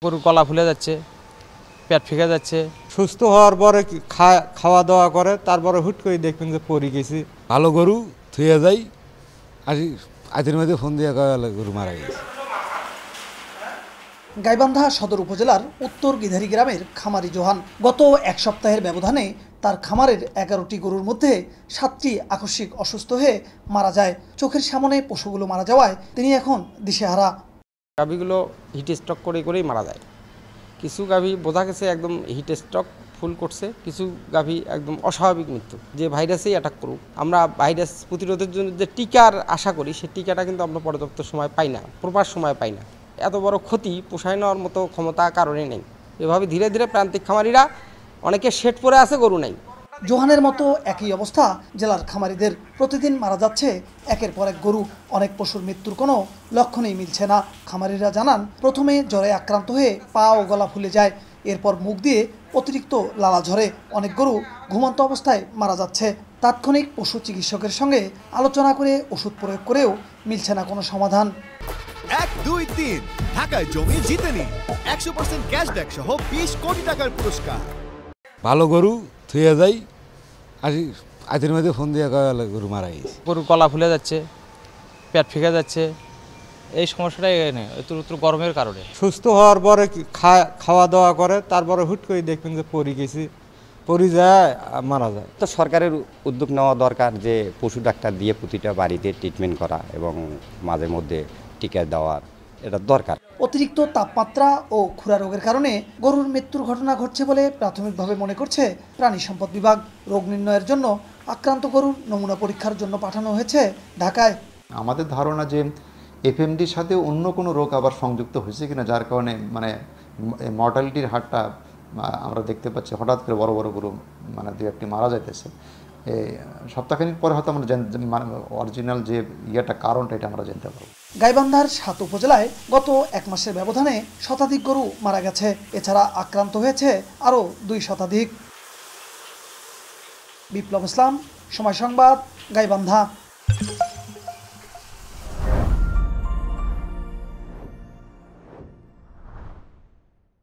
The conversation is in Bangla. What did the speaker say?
গরুর গলা ফুলে যাচ্ছে, পেট ফেঁকে যাচ্ছে। সুস্থ হওয়ার পরে খাওয়া দাওয়া করে, তারপরে হুট করে দেখবেন যে পড়ে গেছি। ভালো গরু থুয়ে যাই আর আজের মধ্যে ফোন দিয়ে গরু মারা গেছে। গাইবান্ধা সদর উপজেলার উত্তর গিধারি গ্রামের খামারি জোহান গত এক সপ্তাহের ব্যবধানে তার খামারের 11টি গরুর মধ্যে 7টি আকস্মিক অসুস্থ হয়ে মারা যায়। চোখের সামনে পশুগুলো মারা যাওয়ায় তিনি এখন দিশেহারা। গাভীগুলো হিট স্ট্রোক করেই মারা যায়। কিছু গাভী বোঝা গেছে একদম হিট স্ট্রোক ফুল করছে, কিছু গাভী একদম অস্বাভাবিক মৃত্যু। যে ভাইরাসেই অ্যাটাক করুক, আমরা ভাইরাস প্রতিরোধের জন্য যে টিকার আশা করি, সেই টিকাটা কিন্তু আমরা পর্যাপ্ত সময় পাই না, প্রপার সময় পাই না। এত বড় ক্ষতি পোষায় নেওয়ার মতো ক্ষমতা কারণে নেই। এভাবে ধীরে ধীরে প্রান্তিক খামারিরা অনেকে শেড পরে আছে, গরু নেই। জোহানের মতো একই অবস্থা জেলার খামারিদের। প্রতিদিন মারা যাচ্ছে একের পর এক গরু। অনেক পশুর মৃত্যুর কোনো লক্ষণই মিলছে না। খামারিরা জানান, প্রথমে জ্বরে আক্রান্ত হয়ে পা ও গলা ফুলে যায়, এরপর মুখ দিয়ে অতিরিক্ত লালা ঝরে। অনেক গরু ঘুমন্ত অবস্থায় মারা যাচ্ছে। তাৎক্ষণিক পশু চিকিৎসকের সঙ্গে আলোচনা করে ওষুধ প্রয়োগ করেও মিলছে না কোনো সমাধান। 1, 2, 3 ঢাকায় জমি জিতে নিন 100% ক্যাশব্যাক সহ 20 কোটি টাকার পুরস্কার। ভালো গরু থুয়ে যাই আর আজের মধ্যে ফোন দিয়ে গরু মারা গেছে। গরুর গলা ফুলে যাচ্ছে, পেট ফেঁকে যাচ্ছে। এই সমস্যাটাই একটু গরমের কারণে। সুস্থ হওয়ার পরে খাওয়া দাওয়া করে, তারপরে হুট করে দেখবেন যে পড়ে গেছি, পড়ে যায় মারা যায়। তো সরকারের উদ্যোগ নেওয়া দরকার যে পশু ডাক্তার দিয়ে প্রতিটা বাড়িতে ট্রিটমেন্ট করা এবং মাঝে মধ্যে টিকা দেওয়ার, এটা দরকার। অতিরিক্ত তাপমাত্রা ও খুরা রোগের কারণে গরুর মৃত্যুর ঘটনা ঘটছে বলে প্রাথমিকভাবে মনে করছে প্রাণী সম্পদ বিভাগ। রোগ নির্ণয়ের জন্য আক্রান্ত গরুর নমুনা পরীক্ষার জন্য পাঠানো হয়েছে ঢাকায়। আমাদের ধারণা যে এফএমডির সাথে অন্য কোনো রোগ আবার সংযুক্ত হয়েছে কিনা, যার কারণে মর্টালিটির হারটা আমরা দেখতে পাচ্ছি। হঠাৎ করে বড় বড় গরু 2-1টি মারা যাইতেছে। সপ্তাহখানিক পরে হয়তো আমরা অরিজিনাল যে কারণটা এটা আমরা জানতে পারবো। গাইবান্ধার 7 উপজেলায় গত 1 মাসের ব্যবধানে শতাধিক গরু মারা গেছে। এছাড়া আক্রান্ত হয়েছে আরও 2 শতাধিক। বিপ্লব ইসলাম, সময় সংবাদ, গাইবান্ধা।